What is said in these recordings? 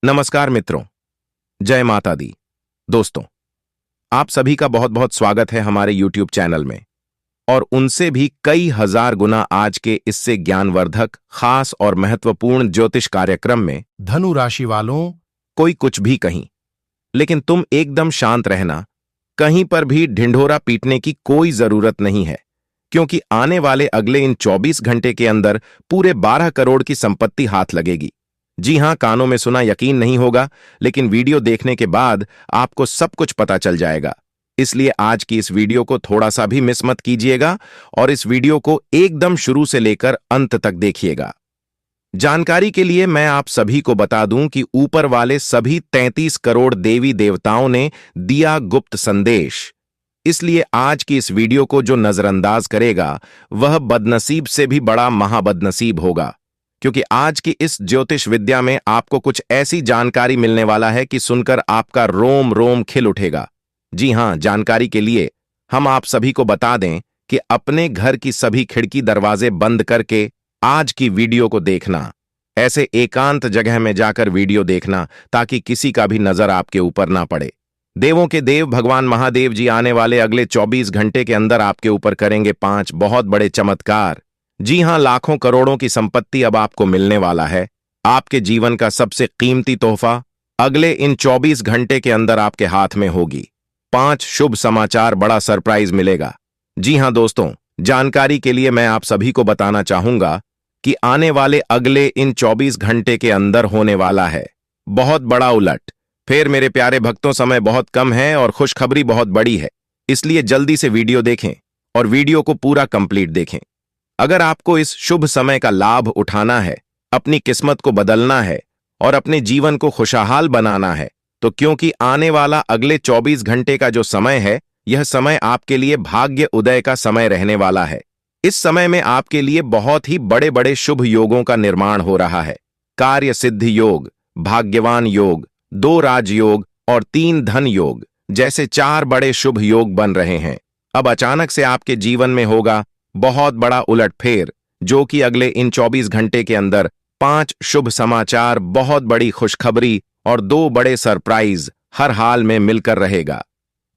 नमस्कार मित्रों, जय माता दी। दोस्तों, आप सभी का बहुत बहुत स्वागत है हमारे YouTube चैनल में और उनसे भी कई हजार गुना आज के इससे ज्ञानवर्धक, खास और महत्वपूर्ण ज्योतिष कार्यक्रम में। धनु राशि वालों, कोई कुछ भी कहीं, लेकिन तुम एकदम शांत रहना। कहीं पर भी ढिंढोरा पीटने की कोई जरूरत नहीं है, क्योंकि आने वाले अगले इन 24 घंटे के अंदर पूरे 12 करोड़ की संपत्ति हाथ लगेगी। जी हां, कानों में सुना यकीन नहीं होगा, लेकिन वीडियो देखने के बाद आपको सब कुछ पता चल जाएगा। इसलिए आज की इस वीडियो को थोड़ा सा भी मिस मत कीजिएगा और इस वीडियो को एकदम शुरू से लेकर अंत तक देखिएगा। जानकारी के लिए मैं आप सभी को बता दूं कि ऊपर वाले सभी 33 करोड़ देवी देवताओं ने दिया गुप्त संदेश। इसलिए आज की इस वीडियो को जो नजरअंदाज करेगा वह बदनसीब से भी बड़ा महाबदनसीब होगा, क्योंकि आज की इस ज्योतिष विद्या में आपको कुछ ऐसी जानकारी मिलने वाला है कि सुनकर आपका रोम रोम खिल उठेगा। जी हां, जानकारी के लिए हम आप सभी को बता दें कि अपने घर की सभी खिड़की दरवाजे बंद करके आज की वीडियो को देखना। ऐसे एकांत जगह में जाकर वीडियो देखना ताकि किसी का भी नजर आपके ऊपर ना पड़े। देवों के देव भगवान महादेव जी आने वाले अगले 24 घंटे के अंदर आपके ऊपर करेंगे 5 बहुत बड़े चमत्कार। जी हां, लाखों करोड़ों की संपत्ति अब आपको मिलने वाला है। आपके जीवन का सबसे कीमती तोहफा अगले इन 24 घंटे के अंदर आपके हाथ में होगी। 5 शुभ समाचार, बड़ा सरप्राइज मिलेगा। जी हां दोस्तों, जानकारी के लिए मैं आप सभी को बताना चाहूंगा कि आने वाले अगले इन 24 घंटे के अंदर होने वाला है बहुत बड़ा उलट। फिर मेरे प्यारे भक्तों, समय बहुत कम है और खुशखबरी बहुत बड़ी है, इसलिए जल्दी से वीडियो देखें और वीडियो को पूरा कंप्लीट देखें। अगर आपको इस शुभ समय का लाभ उठाना है, अपनी किस्मत को बदलना है और अपने जीवन को खुशहाल बनाना है, तो क्योंकि आने वाला अगले 24 घंटे का जो समय है, यह समय आपके लिए भाग्य उदय का समय रहने वाला है। इस समय में आपके लिए बहुत ही बड़े बड़े शुभ योगों का निर्माण हो रहा है। कार्य सिद्धि योग, भाग्यवान योग, 2 राजयोग और 3 धन योग जैसे 4 बड़े शुभ योग बन रहे हैं। अब अचानक से आपके जीवन में होगा बहुत बड़ा उलटफेर, जो कि अगले इन 24 घंटे के अंदर 5 शुभ समाचार, बहुत बड़ी खुशखबरी और 2 बड़े सरप्राइज हर हाल में मिलकर रहेगा।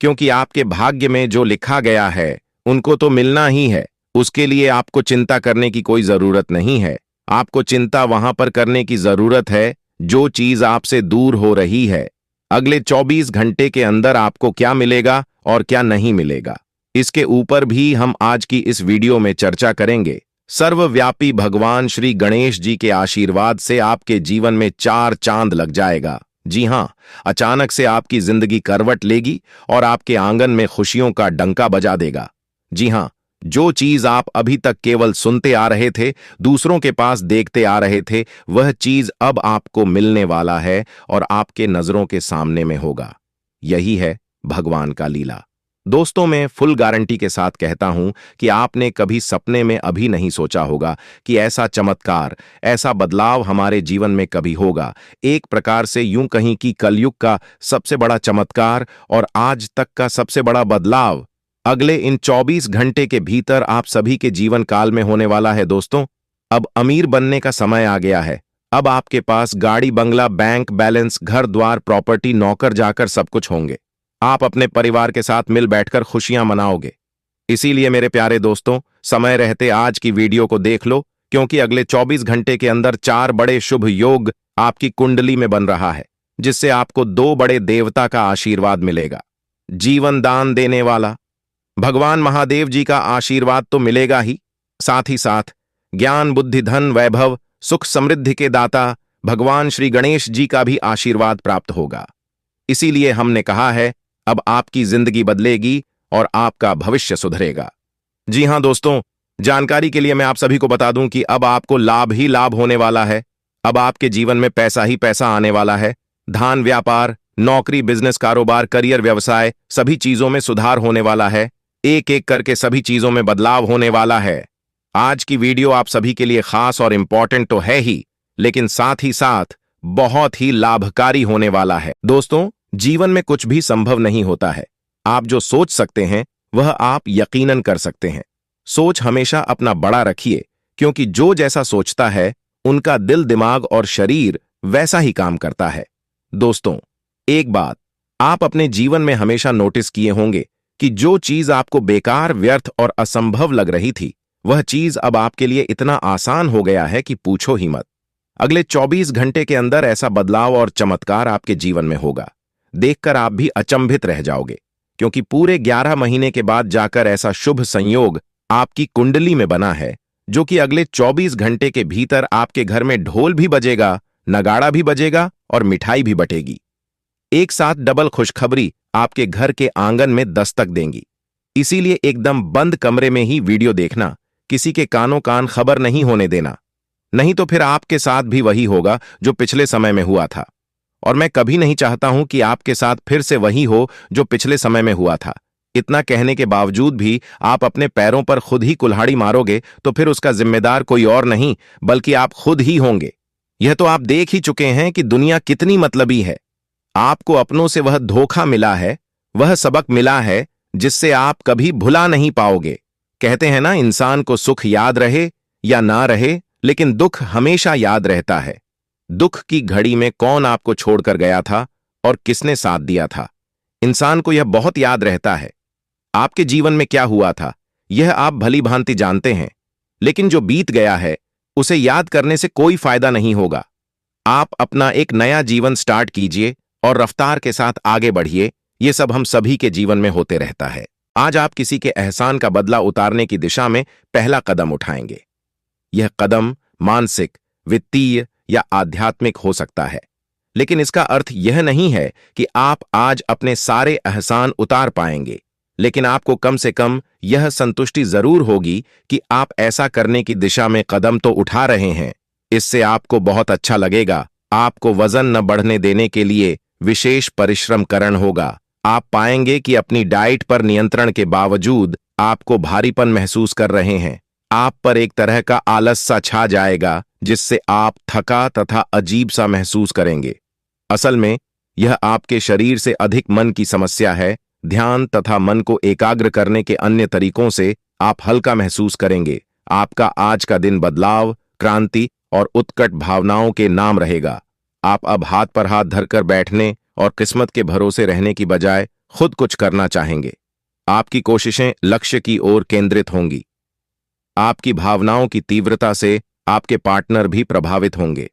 क्योंकि आपके भाग्य में जो लिखा गया है उनको तो मिलना ही है, उसके लिए आपको चिंता करने की कोई जरूरत नहीं है। आपको चिंता वहां पर करने की जरूरत है जो चीज आपसे दूर हो रही है। अगले 24 घंटे के अंदर आपको क्या मिलेगा और क्या नहीं मिलेगा, इसके ऊपर भी हम आज की इस वीडियो में चर्चा करेंगे। सर्वव्यापी भगवान श्री गणेश जी के आशीर्वाद से आपके जीवन में 4 चांद लग जाएगा। जी हां, अचानक से आपकी जिंदगी करवट लेगी और आपके आंगन में खुशियों का डंका बजा देगा। जी हां, जो चीज आप अभी तक केवल सुनते आ रहे थे, दूसरों के पास देखते आ रहे थे, वह चीज अब आपको मिलने वाला है और आपके नजरों के सामने में होगा। यही है भगवान का लीला। दोस्तों, मैं फुल गारंटी के साथ कहता हूं कि आपने कभी सपने में अभी नहीं सोचा होगा कि ऐसा चमत्कार, ऐसा बदलाव हमारे जीवन में कभी होगा। एक प्रकार से यूं कहीं कि कलयुग का सबसे बड़ा चमत्कार और आज तक का सबसे बड़ा बदलाव अगले इन 24 घंटे के भीतर आप सभी के जीवन काल में होने वाला है। दोस्तों, अब अमीर बनने का समय आ गया है। अब आपके पास गाड़ी, बंगला, बैंक बैलेंस, घर द्वार, प्रॉपर्टी, नौकर जाकर सब कुछ होंगे। आप अपने परिवार के साथ मिल बैठकर खुशियां मनाओगे। इसीलिए मेरे प्यारे दोस्तों, समय रहते आज की वीडियो को देख लो, क्योंकि अगले 24 घंटे के अंदर 4 बड़े शुभ योग आपकी कुंडली में बन रहा है, जिससे आपको 2 बड़े देवता का आशीर्वाद मिलेगा। जीवन दान देने वाला भगवान महादेव जी का आशीर्वाद तो मिलेगा ही, साथ ही साथ ज्ञान, बुद्धि, धन, वैभव, सुख, समृद्धि के दाता भगवान श्री गणेश जी का भी आशीर्वाद प्राप्त होगा। इसीलिए हमने कहा है, अब आपकी जिंदगी बदलेगी और आपका भविष्य सुधरेगा। जी हां दोस्तों, जानकारी के लिए मैं आप सभी को बता दूं कि अब आपको लाभ ही लाभ होने वाला है। अब आपके जीवन में पैसा ही पैसा आने वाला है। धान, व्यापार, नौकरी, बिजनेस, कारोबार, करियर, व्यवसाय, सभी चीजों में सुधार होने वाला है। एक एक करके सभी चीजों में बदलाव होने वाला है। आज की वीडियो आप सभी के लिए खास और इंपॉर्टेंट तो है ही, लेकिन साथ ही साथ बहुत ही लाभकारी होने वाला है। दोस्तों, जीवन में कुछ भी संभव नहीं होता है। आप जो सोच सकते हैं वह आप यकीनन कर सकते हैं। सोच हमेशा अपना बड़ा रखिए, क्योंकि जो जैसा सोचता है उनका दिल, दिमाग और शरीर वैसा ही काम करता है। दोस्तों, एक बात आप अपने जीवन में हमेशा नोटिस किए होंगे कि जो चीज आपको बेकार, व्यर्थ और असंभव लग रही थी, वह चीज अब आपके लिए इतना आसान हो गया है कि पूछो ही मत। अगले 24 घंटे के अंदर ऐसा बदलाव और चमत्कार आपके जीवन में होगा। देखकर आप भी अचंभित रह जाओगे, क्योंकि पूरे 11 महीने के बाद जाकर ऐसा शुभ संयोग आपकी कुंडली में बना है, जो कि अगले 24 घंटे के भीतर आपके घर में ढोल भी बजेगा, नगाड़ा भी बजेगा और मिठाई भी बटेगी। एक साथ डबल खुशखबरी आपके घर के आंगन में दस्तक देंगी। इसीलिए एकदम बंद कमरे में ही वीडियो देखना, किसी के कानों कान खबर नहीं होने देना, नहीं तो फिर आपके साथ भी वही होगा जो पिछले समय में हुआ था। और मैं कभी नहीं चाहता हूं कि आपके साथ फिर से वही हो जो पिछले समय में हुआ था। इतना कहने के बावजूद भी आप अपने पैरों पर खुद ही कुल्हाड़ी मारोगे तो फिर उसका जिम्मेदार कोई और नहीं बल्कि आप खुद ही होंगे। यह तो आप देख ही चुके हैं कि दुनिया कितनी मतलबी है। आपको अपनों से वह धोखा मिला है, वह सबक मिला है जिससे आप कभी भुला नहीं पाओगे। कहते हैं ना, इंसान को सुख याद रहे या ना रहे, लेकिन दुख हमेशा याद रहता है। दुख की घड़ी में कौन आपको छोड़कर गया था और किसने साथ दिया था, इंसान को यह बहुत याद रहता है। आपके जीवन में क्या हुआ था यह आप भली भांति जानते हैं, लेकिन जो बीत गया है उसे याद करने से कोई फायदा नहीं होगा। आप अपना एक नया जीवन स्टार्ट कीजिए और रफ्तार के साथ आगे बढ़िए। ये सब हम सभी के जीवन में होते रहता है। आज आप किसी के एहसान का बदला उतारने की दिशा में पहला कदम उठाएंगे। यह कदम मानसिक, वित्तीय या आध्यात्मिक हो सकता है, लेकिन इसका अर्थ यह नहीं है कि आप आज अपने सारे एहसान उतार पाएंगे। लेकिन आपको कम से कम यह संतुष्टि जरूर होगी कि आप ऐसा करने की दिशा में कदम तो उठा रहे हैं। इससे आपको बहुत अच्छा लगेगा। आपको वजन न बढ़ने देने के लिए विशेष परिश्रम करना होगा। आप पाएंगे कि अपनी डाइट पर नियंत्रण के बावजूद आपको भारीपन महसूस कर रहे हैं। आप पर एक तरह का आलस सा छा जाएगा, जिससे आप थका तथा अजीब सा महसूस करेंगे। असल में यह आपके शरीर से अधिक मन की समस्या है। ध्यान तथा मन को एकाग्र करने के अन्य तरीकों से आप हल्का महसूस करेंगे। आपका आज का दिन बदलाव, क्रांति और उत्कट भावनाओं के नाम रहेगा। आप अब हाथ पर हाथ धरकर बैठने और किस्मत के भरोसे रहने की बजाय खुद कुछ करना चाहेंगे। आपकी कोशिशें लक्ष्य की ओर केंद्रित होंगी। आपकी भावनाओं की तीव्रता से आपके पार्टनर भी प्रभावित होंगे।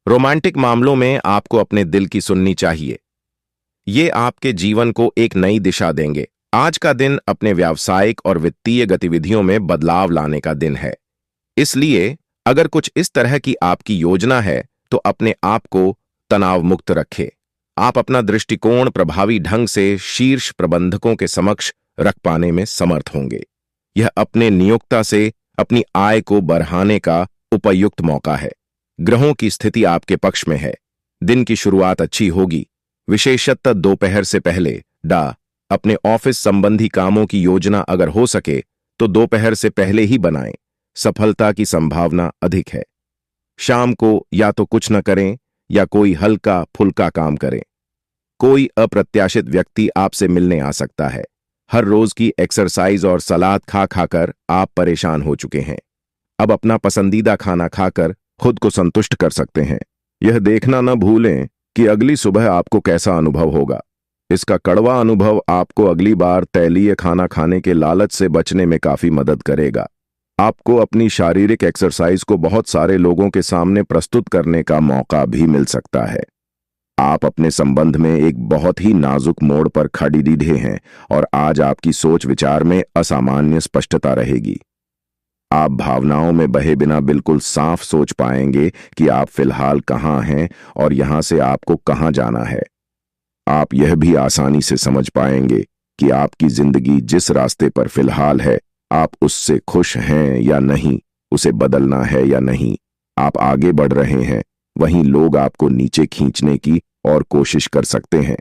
रोमांटिक मामलों में आपको अपने दिल की सुननी चाहिए। ये आपके जीवन को एक नई दिशा देंगे। आज का दिन अपने व्यावसायिक और वित्तीय गतिविधियों में बदलाव लाने का दिन है। इसलिए अगर कुछ इस तरह की आपकी योजना है तो अपने आप को तनाव मुक्त रखें। आप अपना दृष्टिकोण प्रभावी ढंग से शीर्ष प्रबंधकों के समक्ष रख पाने में समर्थ होंगे। यह अपने नियोक्ता से अपनी आय को बढ़ाने का उपयुक्त मौका है। ग्रहों की स्थिति आपके पक्ष में है। दिन की शुरुआत अच्छी होगी। विशेषतः दोपहर से पहले अपने ऑफिस संबंधी कामों की योजना अगर हो सके तो दोपहर से पहले ही बनाएं। सफलता की संभावना अधिक है। शाम को या तो कुछ न करें या कोई हल्का फुल्का काम करें। कोई अप्रत्याशित व्यक्ति आपसे मिलने आ सकता है। हर रोज की एक्सरसाइज और सलाद खा खाकर आप परेशान हो चुके हैं। अब अपना पसंदीदा खाना खाकर खुद को संतुष्ट कर सकते हैं। यह देखना न भूलें कि अगली सुबह आपको कैसा अनुभव होगा। इसका कड़वा अनुभव आपको अगली बार तैलीय खाना खाने के लालच से बचने में काफी मदद करेगा। आपको अपनी शारीरिक एक्सरसाइज को बहुत सारे लोगों के सामने प्रस्तुत करने का मौका भी मिल सकता है। आप अपने संबंध में एक बहुत ही नाजुक मोड़ पर खड़ी दीधे हैं और आज आपकी सोच विचार में असामान्य स्पष्टता रहेगी। आप भावनाओं में बहे बिना बिल्कुल साफ सोच पाएंगे कि आप फिलहाल कहाँ हैं और यहां से आपको कहाँ जाना है। आप यह भी आसानी से समझ पाएंगे कि आपकी जिंदगी जिस रास्ते पर फिलहाल है, आप उससे खुश हैं या नहीं, उसे बदलना है या नहीं। आप आगे बढ़ रहे हैं, वहीं लोग आपको नीचे खींचने की और कोशिश कर सकते हैं।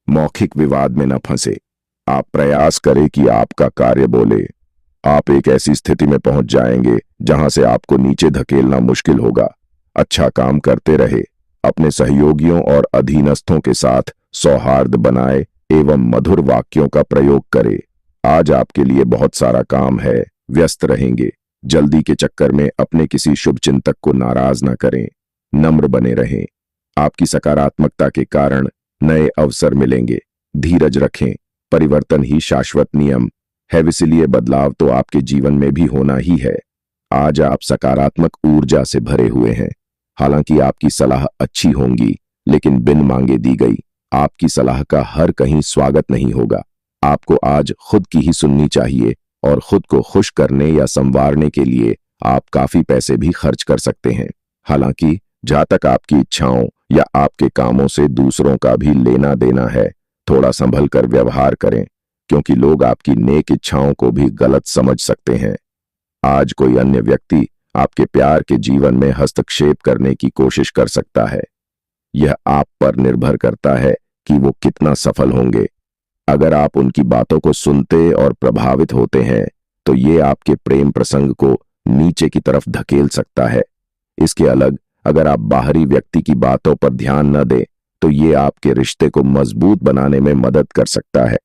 मौखिक विवाद में न फंसे। आप प्रयास करें कि आपका कार्य बोले। आप एक ऐसी स्थिति में पहुंच जाएंगे जहां से आपको नीचे धकेलना मुश्किल होगा। अच्छा काम करते रहे। अपने सहयोगियों और अधीनस्थों के साथ सौहार्द बनाए एवं मधुर वाक्यों का प्रयोग करें। आज आपके लिए बहुत सारा काम है, व्यस्त रहेंगे। जल्दी के चक्कर में अपने किसी शुभचिंतक को नाराज न करें। नम्र बने रहें। आपकी सकारात्मकता के कारण नए अवसर मिलेंगे। धीरज रखें, परिवर्तन ही शाश्वत नियम है, इसलिए बदलाव तो आपके जीवन में भी होना ही है। आज आप सकारात्मक ऊर्जा से भरे हुए हैं। हालांकि आपकी सलाह अच्छी होंगी, लेकिन बिन मांगे दी गई आपकी सलाह का हर कहीं स्वागत नहीं होगा। आपको आज खुद की ही सुननी चाहिए, और खुद को खुश करने या संवारने के लिए आप काफी पैसे भी खर्च कर सकते हैं। हालांकि जहां तक आपकी इच्छाओं या आपके कामों से दूसरों का भी लेना देना है, थोड़ा संभल कर व्यवहार करें, क्योंकि लोग आपकी नेक इच्छाओं को भी गलत समझ सकते हैं। आज कोई अन्य व्यक्ति आपके प्यार के जीवन में हस्तक्षेप करने की कोशिश कर सकता है। यह आप पर निर्भर करता है कि वो कितना सफल होंगे। अगर आप उनकी बातों को सुनते और प्रभावित होते हैं, तो ये आपके प्रेम प्रसंग को नीचे की तरफ धकेल सकता है। इसके अलग अगर आप बाहरी व्यक्ति की बातों पर ध्यान न दें, तो ये आपके रिश्ते को मजबूत बनाने में मदद कर सकता है।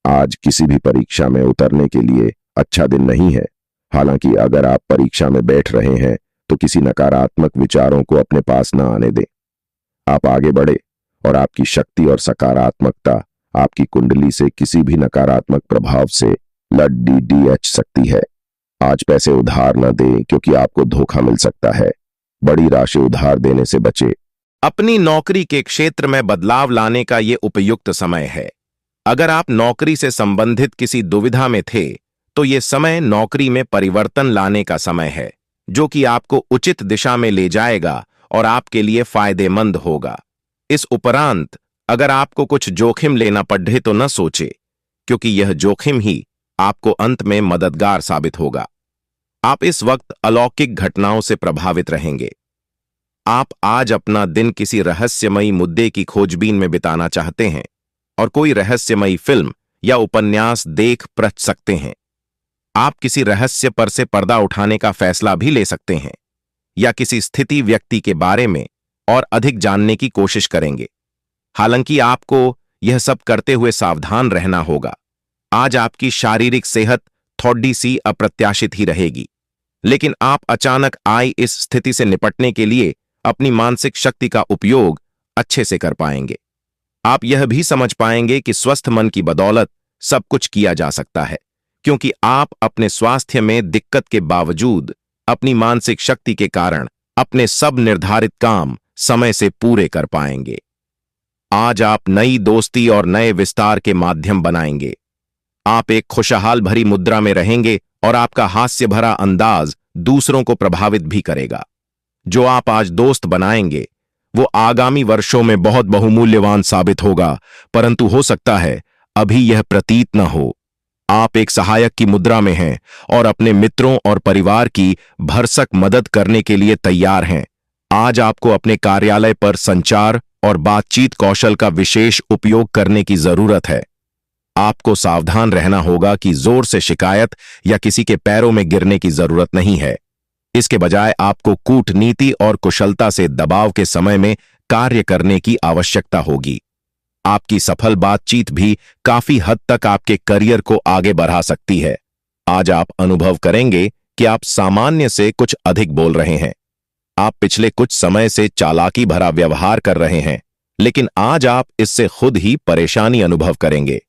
आज किसी भी परीक्षा में उतरने के लिए अच्छा दिन नहीं है। हालांकि अगर आप परीक्षा में बैठ रहे हैं, तो किसी नकारात्मक विचारों को अपने पास न आने दें। आप आगे बढ़े, और आपकी शक्ति और सकारात्मकता आपकी कुंडली से किसी भी नकारात्मक प्रभाव से लड़ सकती है। आज पैसे उधार न दें, क्योंकि आपको धोखा मिल सकता है। बड़ी राशि उधार देने से बचे। अपनी नौकरी के क्षेत्र में बदलाव लाने का ये उपयुक्त समय है। अगर आप नौकरी से संबंधित किसी दुविधा में थे, तो ये समय नौकरी में परिवर्तन लाने का समय है, जो कि आपको उचित दिशा में ले जाएगा और आपके लिए फायदेमंद होगा। इस उपरांत अगर आपको कुछ जोखिम लेना पड़े तो न सोचे, क्योंकि यह जोखिम ही आपको अंत में मददगार साबित होगा। आप इस वक्त अलौकिक घटनाओं से प्रभावित रहेंगे। आप आज अपना दिन किसी रहस्यमयी मुद्दे की खोजबीन में बिताना चाहते हैं, और कोई रहस्यमयी फिल्म या उपन्यास देख पढ़ सकते हैं। आप किसी रहस्य पर से पर्दा उठाने का फैसला भी ले सकते हैं, या किसी स्थिति व्यक्ति के बारे में और अधिक जानने की कोशिश करेंगे। हालांकि आपको यह सब करते हुए सावधान रहना होगा। आज आपकी शारीरिक सेहत थोड़ी सी अप्रत्याशित ही रहेगी, लेकिन आप अचानक आई इस स्थिति से निपटने के लिए अपनी मानसिक शक्ति का उपयोग अच्छे से कर पाएंगे। आप यह भी समझ पाएंगे कि स्वस्थ मन की बदौलत सब कुछ किया जा सकता है, क्योंकि आप अपने स्वास्थ्य में दिक्कत के बावजूद अपनी मानसिक शक्ति के कारण अपने सब निर्धारित काम समय से पूरे कर पाएंगे। आज आप नई दोस्ती और नए विस्तार के माध्यम बनाएंगे। आप एक खुशहाल भरी मुद्रा में रहेंगे, और आपका हास्य भरा अंदाज दूसरों को प्रभावित भी करेगा। जो आप आज दोस्त बनाएंगे, वो आगामी वर्षों में बहुत बहुमूल्यवान साबित होगा, परंतु हो सकता है अभी यह प्रतीत न हो। आप एक सहायक की मुद्रा में हैं और अपने मित्रों और परिवार की भरसक मदद करने के लिए तैयार हैं। आज आपको अपने कार्यालय पर संचार और बातचीत कौशल का विशेष उपयोग करने की जरूरत है। आपको सावधान रहना होगा कि जोर से शिकायत या किसी के पैरों में गिरने की जरूरत नहीं है। इसके बजाय आपको कूटनीति और कुशलता से दबाव के समय में कार्य करने की आवश्यकता होगी। आपकी सफल बातचीत भी काफी हद तक आपके करियर को आगे बढ़ा सकती है। आज आप अनुभव करेंगे कि आप सामान्य से कुछ अधिक बोल रहे हैं। आप पिछले कुछ समय से चालाकी भरा व्यवहार कर रहे हैं, लेकिन आज आप इससे खुद ही परेशानी अनुभव करेंगे।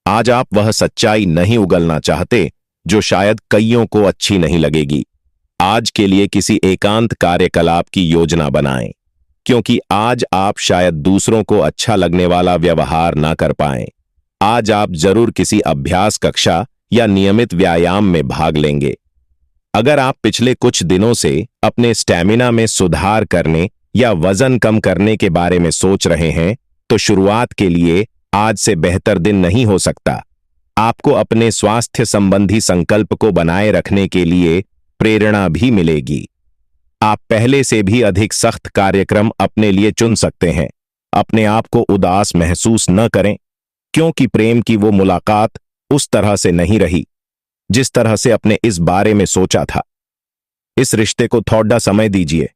आज आप वह सच्चाई नहीं उगलना चाहते जो शायद कईयों को अच्छी नहीं लगेगी। आज के लिए किसी एकांत कार्यकलाप की योजना बनाएं, क्योंकि आज आप शायद दूसरों को अच्छा लगने वाला व्यवहार ना कर पाएं। आज आप जरूर किसी अभ्यास कक्षा या नियमित व्यायाम में भाग लेंगे। अगर आप पिछले कुछ दिनों से अपने स्टैमिना में सुधार करने या वजन कम करने के बारे में सोच रहे हैं, तो शुरुआत के लिए आज से बेहतर दिन नहीं हो सकता। आपको अपने स्वास्थ्य संबंधी संकल्प को बनाए रखने के लिए प्रेरणा भी मिलेगी। आप पहले से भी अधिक सख्त कार्यक्रम अपने लिए चुन सकते हैं। अपने आप को उदास महसूस न करें, क्योंकि प्रेम की वो मुलाकात उस तरह से नहीं रही जिस तरह से अपने इस बारे में सोचा था। इस रिश्ते को थोड़ा समय दीजिए।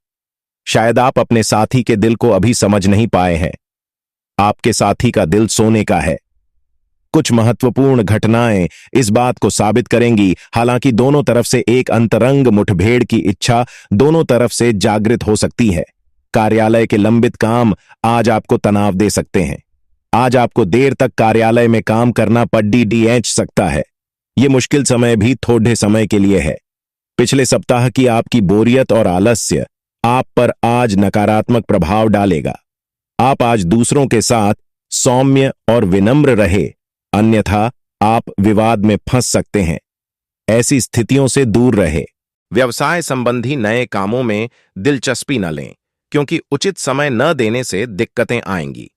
शायद आप अपने साथी के दिल को अभी समझ नहीं पाए हैं। आपके साथी का दिल सोने का है। कुछ महत्वपूर्ण घटनाएं इस बात को साबित करेंगी। हालांकि दोनों तरफ से एक अंतरंग मुठभेड़ की इच्छा दोनों तरफ से जागृत हो सकती है। कार्यालय के लंबित काम आज आपको तनाव दे सकते हैं। आज आपको देर तक कार्यालय में काम करना पड़ DDH सकता है। ये मुश्किल समय भी थोड़े समय के लिए है। पिछले सप्ताह की आपकी बोरियत और आलस्य आप पर आज नकारात्मक प्रभाव डालेगा। आप आज दूसरों के साथ सौम्य और विनम्र रहे, अन्यथा आप विवाद में फंस सकते हैं। ऐसी स्थितियों से दूर रहे। व्यवसाय संबंधी नए कामों में दिलचस्पी न लें, क्योंकि उचित समय न देने से दिक्कतें आएंगी।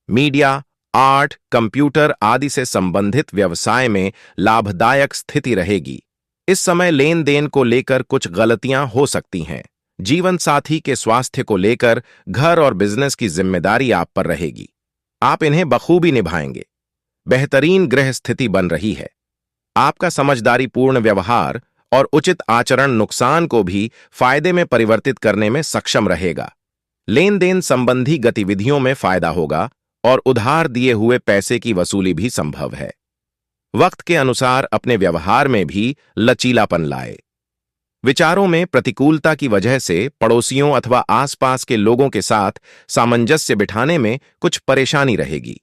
मीडिया, आर्ट, कंप्यूटर आदि से संबंधित व्यवसाय में लाभदायक स्थिति रहेगी। इस समय लेन देन को लेकर कुछ गलतियां हो सकती हैं। जीवन साथी के स्वास्थ्य को लेकर घर और बिजनेस की जिम्मेदारी आप पर रहेगी। आप इन्हें बखूबी निभाएंगे। बेहतरीन गृह स्थिति बन रही है। आपका समझदारीपूर्ण व्यवहार और उचित आचरण नुकसान को भी फायदे में परिवर्तित करने में सक्षम रहेगा। लेन देन संबंधी गतिविधियों में फायदा होगा और उधार दिए हुए पैसे की वसूली भी संभव है। वक्त के अनुसार अपने व्यवहार में भी लचीलापन लाए। विचारों में प्रतिकूलता की वजह से पड़ोसियों अथवा आसपास के लोगों के साथ सामंजस्य बिठाने में कुछ परेशानी रहेगी।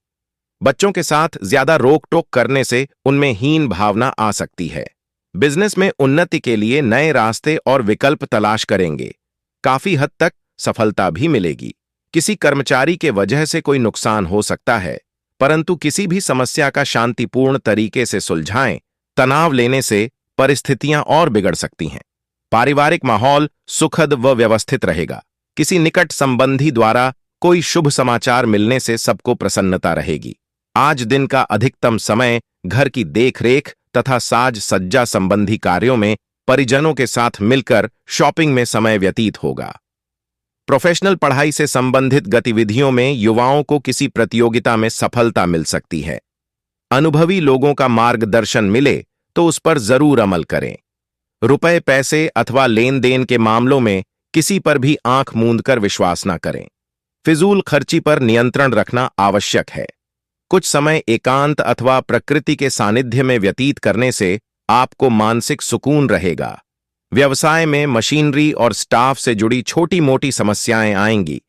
बच्चों के साथ ज्यादा रोक टोक करने से उनमें हीन भावना आ सकती है। बिजनेस में उन्नति के लिए नए रास्ते और विकल्प तलाश करेंगे। काफी हद तक सफलता भी मिलेगी। किसी कर्मचारी के वजह से कोई नुकसान हो सकता है, परंतु किसी भी समस्या का शांतिपूर्ण तरीके से सुलझाएं। तनाव लेने से परिस्थितियां और बिगड़ सकती हैं। पारिवारिक माहौल सुखद व व्यवस्थित रहेगा। किसी निकट संबंधी द्वारा कोई शुभ समाचार मिलने से सबको प्रसन्नता रहेगी। आज दिन का अधिकतम समय घर की देखरेख तथा साज सज्जा संबंधी कार्यों में परिजनों के साथ मिलकर शॉपिंग में समय व्यतीत होगा। प्रोफेशनल पढ़ाई से संबंधित गतिविधियों में युवाओं को किसी प्रतियोगिता में सफलता मिल सकती है। अनुभवी लोगों का मार्गदर्शन मिले तो उस पर जरूर अमल करें। रुपए, पैसे अथवा लेन देन के मामलों में किसी पर भी आंख मूंदकर विश्वास न करें। फिजूल खर्ची पर नियंत्रण रखना आवश्यक है। कुछ समय एकांत अथवा प्रकृति के सानिध्य में व्यतीत करने से आपको मानसिक सुकून रहेगा। व्यवसाय में मशीनरी और स्टाफ से जुड़ी छोटी मोटी समस्याएं आएंगी।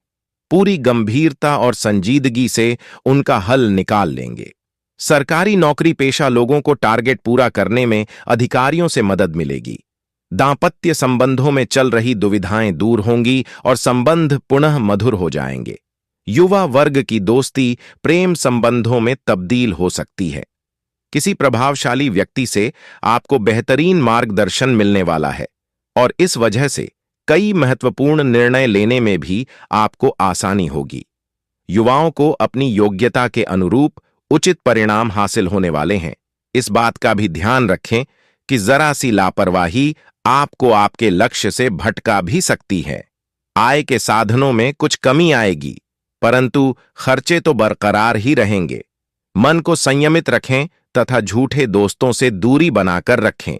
पूरी गंभीरता और संजीदगी से उनका हल निकाल लेंगे। सरकारी नौकरी पेशा लोगों को टारगेट पूरा करने में अधिकारियों से मदद मिलेगी। दांपत्य संबंधों में चल रही दुविधाएं दूर होंगी और संबंध पुनः मधुर हो जाएंगे। युवा वर्ग की दोस्ती प्रेम संबंधों में तब्दील हो सकती है। किसी प्रभावशाली व्यक्ति से आपको बेहतरीन मार्गदर्शन मिलने वाला है और इस वजह से कई महत्वपूर्ण निर्णय लेने में भी आपको आसानी होगी। युवाओं को अपनी योग्यता के अनुरूप उचित परिणाम हासिल होने वाले हैं। इस बात का भी ध्यान रखें कि जरा सी लापरवाही आपको आपके लक्ष्य से भटका भी सकती है। आय के साधनों में कुछ कमी आएगी, परंतु खर्चे तो बरकरार ही रहेंगे। मन को संयमित रखें तथा झूठे दोस्तों से दूरी बनाकर रखें।